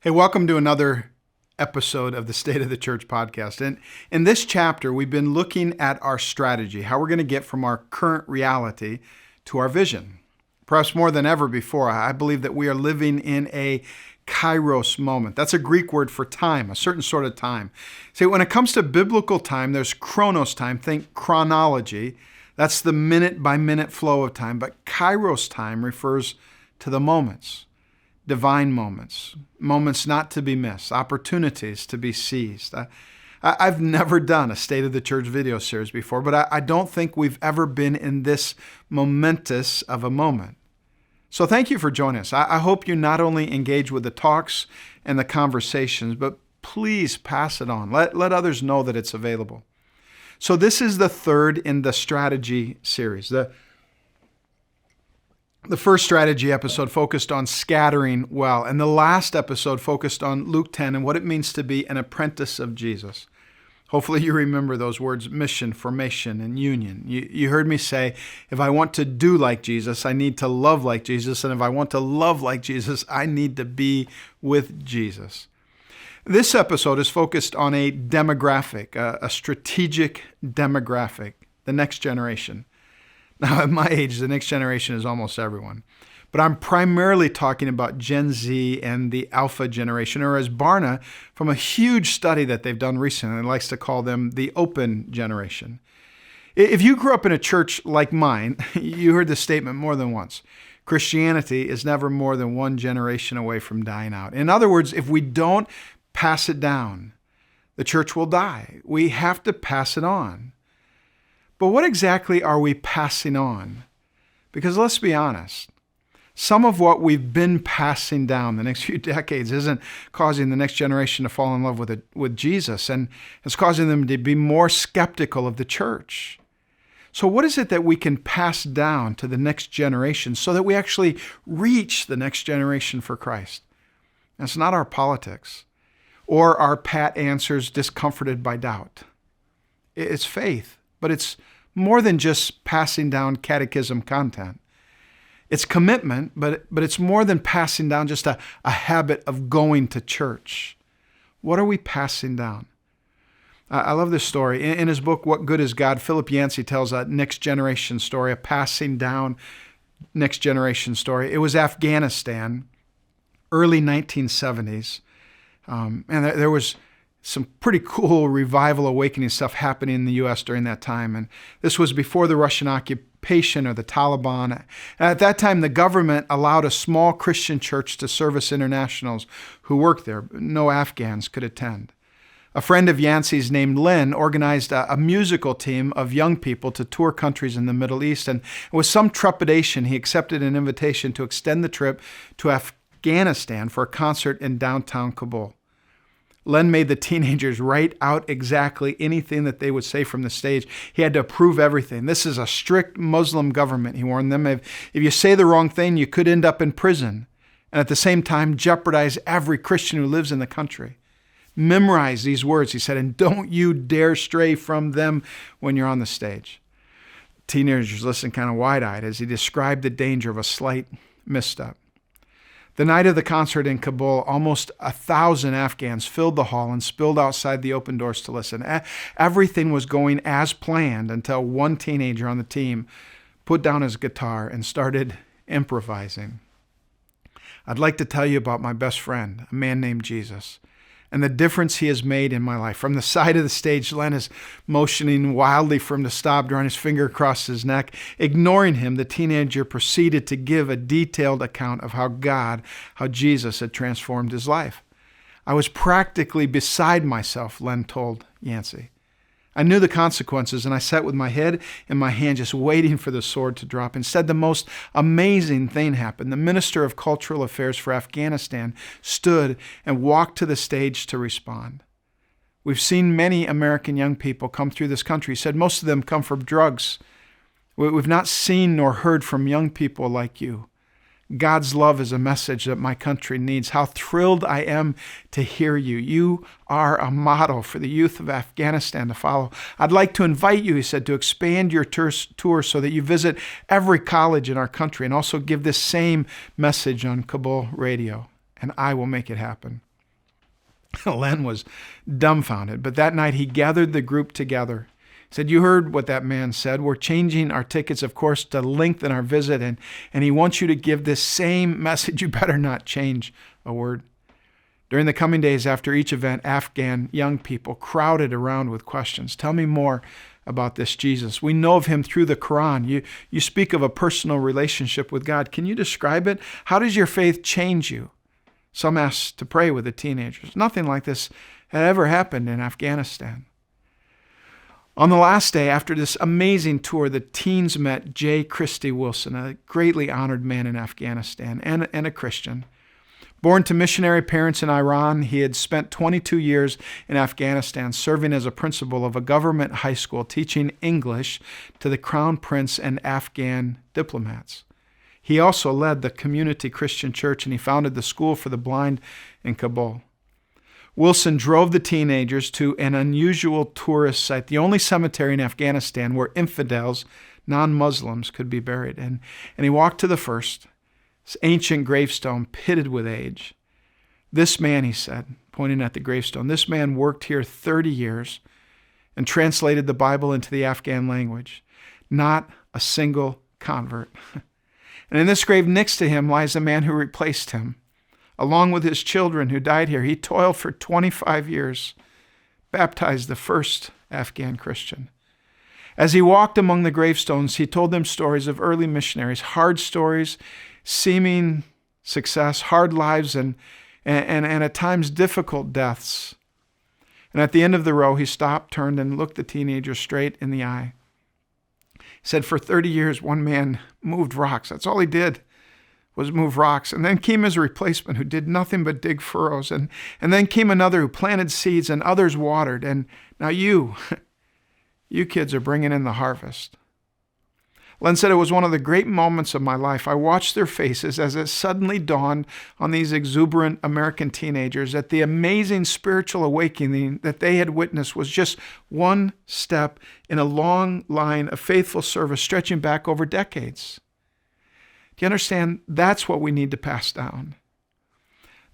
Hey, welcome to another episode of the State of the Church podcast. And in this chapter, we've been looking at our strategy, how we're going to get from our current reality to our vision. Perhaps more than ever before, I believe that we are living in a kairos moment. That's a Greek word for time, a certain sort of time. See, when it comes to biblical time, there's chronos time, think chronology. That's the minute by minute flow of time. But kairos time refers to the moments. Divine moments, moments not to be missed, opportunities to be seized. I've never done a State of the Church video series before, but I don't think we've ever been in this momentous of a moment. So thank you for joining us. I hope you not only engage with the talks and the conversations, but please pass it on. Let others know that it's available. So this is the third in the strategy series. The first strategy episode focused on scattering well, and the last episode focused on Luke 10 and what it means to be an apprentice of Jesus. Hopefully you remember those words, mission, formation, and union. You heard me say, if I want to do like Jesus, I need to love like Jesus, and if I want to love like Jesus, I need to be with Jesus. This episode is focused on a demographic, a strategic demographic, the next generation. Now, at my age, the next generation is almost everyone. But I'm primarily talking about Gen Z and the Alpha generation, or as Barna, from a huge study that they've done recently, likes to call them the Open generation. If you grew up in a church like mine, you heard this statement more than once. Christianity is never more than one generation away from dying out. In other words, if we don't pass it down, the church will die. We have to pass it on. But what exactly are we passing on? Because let's be honest, some of what we've been passing down the next few decades isn't causing the next generation to fall in love with Jesus, and it's causing them to be more skeptical of the church. So what is it that we can pass down to the next generation so that we actually reach the next generation for Christ? And it's not our politics or our pat answers discomforted by doubt. It's faith, but it's more than just passing down catechism content. It's commitment, but it's more than passing down just a habit of going to church. What are we passing down? I love this story. In his book, What Good Is God?, Philip Yancey tells a next generation story, a passing down next generation story. It was Afghanistan, early 1970s. And there was some pretty cool revival awakening stuff happening in the U.S. during that time. And this was before the Russian occupation or the Taliban. And at that time, the government allowed a small Christian church to service internationals who worked there. No Afghans could attend. A friend of Yancey's named Lynn organized a musical team of young people to tour countries in the Middle East. And with some trepidation, he accepted an invitation to extend the trip to Afghanistan for a concert in downtown Kabul. Len made the teenagers write out exactly anything that they would say from the stage. He had to approve everything. This is a strict Muslim government, he warned them. If you say the wrong thing, you could end up in prison, and at the same time jeopardize every Christian who lives in the country. Memorize these words, he said, and don't you dare stray from them when you're on the stage. Teenagers listened kind of wide-eyed as he described the danger of a slight misstep. The night of the concert in Kabul, almost 1,000 Afghans filled the hall and spilled outside the open doors to listen. Everything was going as planned until one teenager on the team put down his guitar and started improvising. I'd like to tell you about my best friend, a man named Jesus, and the difference he has made in my life. From the side of the stage, Len is motioning wildly for him to stop, drawing his finger across his neck. Ignoring him, the teenager proceeded to give a detailed account of how Jesus had transformed his life. I was practically beside myself, Len told Yancey. I knew the consequences, and I sat with my head in my hand just waiting for the sword to drop. Instead, the most amazing thing happened. The Minister of Cultural Affairs for Afghanistan stood and walked to the stage to respond. We've seen many American young people come through this country. He said most of them come from drugs. We've not seen nor heard from young people like you. God's love is a message that my country needs. How thrilled I am to hear you. You are a model for the youth of Afghanistan to follow. I'd like to invite you, he said, to expand your tour so that you visit every college in our country and also give this same message on Kabul radio, and I will make it happen. Len was dumbfounded, but that night he gathered the group together. He said, "You heard what that man said. We're changing our tickets, of course, to lengthen our visit, and he wants you to give this same message. You better not change a word." During the coming days after each event, Afghan young people crowded around with questions. "Tell me more about this Jesus. We know of him through the Quran. You speak of a personal relationship with God. Can you describe it? How does your faith change you?" Some asked to pray with the teenagers. Nothing like this had ever happened in Afghanistan. On the last day, after this amazing tour, the teens met J. Christie Wilson, a greatly honored man in Afghanistan and a Christian. Born to missionary parents in Iran, he had spent 22 years in Afghanistan serving as a principal of a government high school, teaching English to the crown prince and Afghan diplomats. He also led the community Christian church, and he founded the School for the Blind in Kabul. Wilson drove the teenagers to an unusual tourist site, the only cemetery in Afghanistan where infidels, non-Muslims, could be buried. And he walked to the first, this ancient gravestone pitted with age. "This man," he said, pointing at the gravestone, "this man worked here 30 years and translated the Bible into the Afghan language. Not a single convert." And in this grave next to him lies the man who replaced him. Along with his children who died here, he toiled for 25 years, baptized the first Afghan Christian. As he walked among the gravestones, he told them stories of early missionaries, hard stories, seeming success, hard lives, and at times difficult deaths. And at the end of the row, he stopped, turned, and looked the teenager straight in the eye. He said, "For 30 years, one man moved rocks. That's all he did, was move rocks. And then came his replacement, who did nothing but dig furrows. And then came another who planted seeds, and others watered. And now you kids are bringing in the harvest." Len said, "It was one of the great moments of my life. I watched their faces as it suddenly dawned on these exuberant American teenagers that the amazing spiritual awakening that they had witnessed was just one step in a long line of faithful service stretching back over decades." Do you understand? That's what we need to pass down.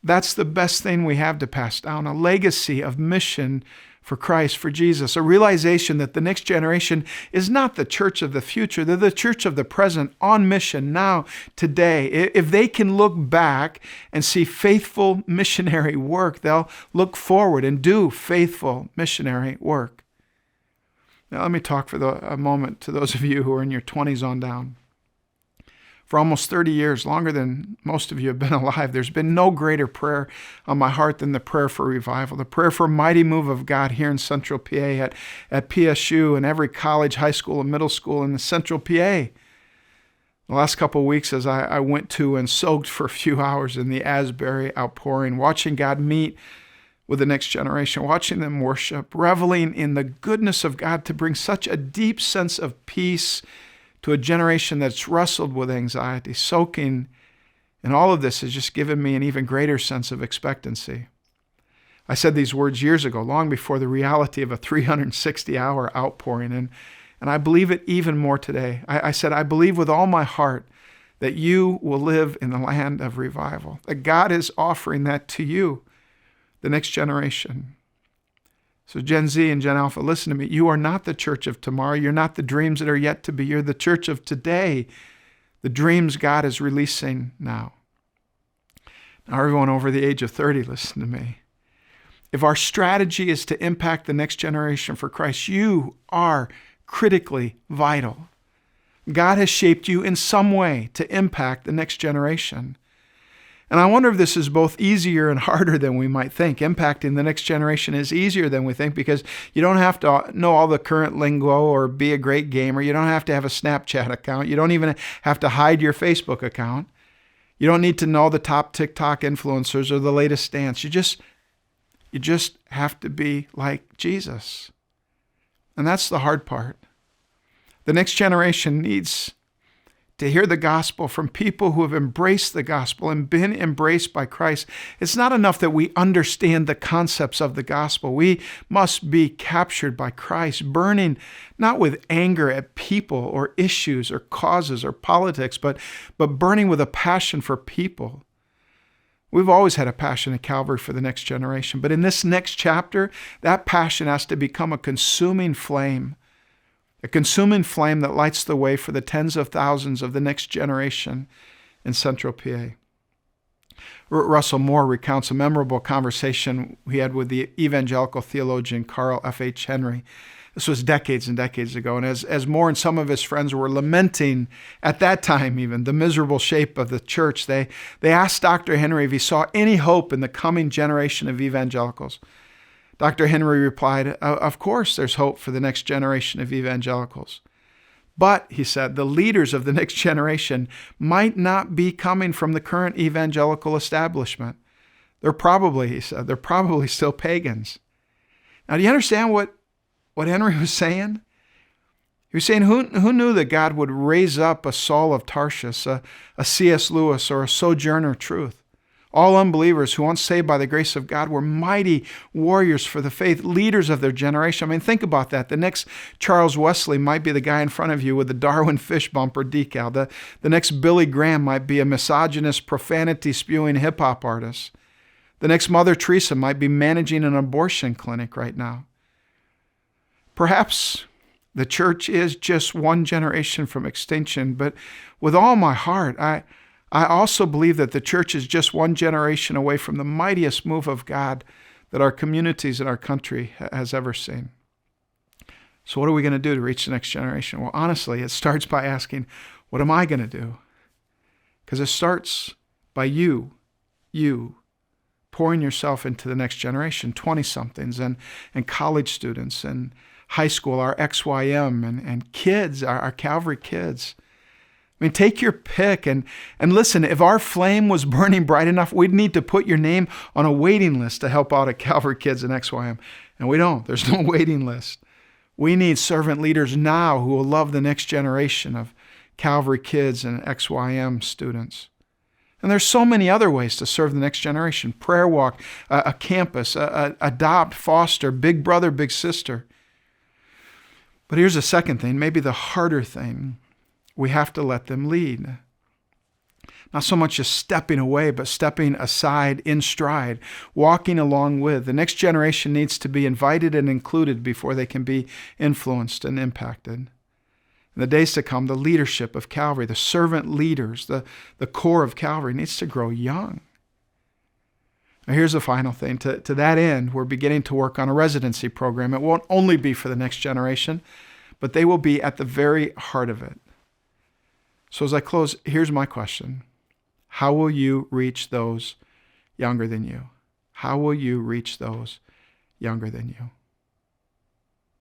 That's the best thing we have to pass down, a legacy of mission for Christ, for Jesus, a realization that the next generation is not the church of the future. They're the church of the present, on mission now, today. If they can look back and see faithful missionary work, they'll look forward and do faithful missionary work. Now, let me talk for a moment to those of you who are in your 20s on down. For almost 30 years, longer than most of you have been alive, there's been no greater prayer on my heart than the prayer for revival, the prayer for a mighty move of God here in Central PA, at PSU and every college, high school, and middle school in the Central PA. The last couple of weeks, as I went to and soaked for a few hours in the Asbury outpouring, watching God meet with the next generation, watching them worship, reveling in the goodness of God to bring such a deep sense of peace to a generation that's wrestled with anxiety. Soaking in all of this has just given me an even greater sense of expectancy. I said these words years ago, long before the reality of a 360-hour outpouring, and I believe it even more today. I said, I believe with all my heart that you will live in the land of revival, that God is offering that to you, the next generation. So Gen Z and Gen Alpha, listen to me. You are not the church of tomorrow. You're not the dreams that are yet to be. You're the church of today, the dreams God is releasing now. Now, everyone over the age of 30, listen to me. If our strategy is to impact the next generation for Christ, you are critically vital. God has shaped you in some way to impact the next generation. And I wonder if this is both easier and harder than we might think. Impacting the next generation is easier than we think because you don't have to know all the current lingo or be a great gamer. You don't have to have a Snapchat account. You don't even have to hide your Facebook account. You don't need to know the top TikTok influencers or the latest dance. You just have to be like Jesus. And that's the hard part. The next generation needs to hear the gospel from people who have embraced the gospel and been embraced by Christ. It's not enough that we understand the concepts of the gospel. We must be captured by Christ, burning not with anger at people or issues or causes or politics, but burning with a passion for people. We've always had a passion at Calvary for the next generation, but in this next chapter, that passion has to become a consuming flame that lights the way for the tens of thousands of the next generation in Central PA. Russell Moore recounts a memorable conversation he had with the evangelical theologian Carl F.H. Henry. This was decades and decades ago, and as Moore and some of his friends were lamenting at that time even the miserable shape of the church, they asked Dr. Henry if he saw any hope in the coming generation of evangelicals. Dr. Henry replied, "Of course there's hope for the next generation of evangelicals. But," he said, "the leaders of the next generation might not be coming from the current evangelical establishment. They're probably," he said, "they're probably still pagans." Now, do you understand what Henry was saying? He was saying, who knew that God would raise up a Saul of Tarshish, a C.S. Lewis, or a Sojourner Truth? All unbelievers who, once saved by the grace of God, were mighty warriors for the faith, leaders of their generation. I mean, think about that. The next Charles Wesley might be the guy in front of you with the Darwin fish bumper decal. The next Billy Graham might be a misogynist, profanity-spewing hip-hop artist. The next Mother Teresa might be managing an abortion clinic right now. Perhaps the church is just one generation from extinction, but with all my heart, I also believe that the church is just one generation away from the mightiest move of God that our communities and our country has ever seen. So what are we going to do to reach the next generation? Well, honestly, it starts by asking, what am I going to do? Because it starts by you pouring yourself into the next generation, 20-somethings and college students and high school, our XYM and kids, our Calvary kids. I mean, take your pick and listen, if our flame was burning bright enough, we'd need to put your name on a waiting list to help out at Calvary Kids and XYM. And we don't. There's no waiting list. We need servant leaders now who will love the next generation of Calvary Kids and XYM students. And there's so many other ways to serve the next generation. Prayer walk, a campus, adopt, foster, big brother, big sister. But here's the second thing, maybe the harder thing. We have to let them lead. Not so much just stepping away, but stepping aside in stride, walking along with. The next generation needs to be invited and included before they can be influenced and impacted. In the days to come, the leadership of Calvary, the servant leaders, the core of Calvary needs to grow young. Now here's the final thing. To that end, we're beginning to work on a residency program. It won't only be for the next generation, but they will be at the very heart of it. So as I close, here's my question. How will you reach those younger than you? How will you reach those younger than you?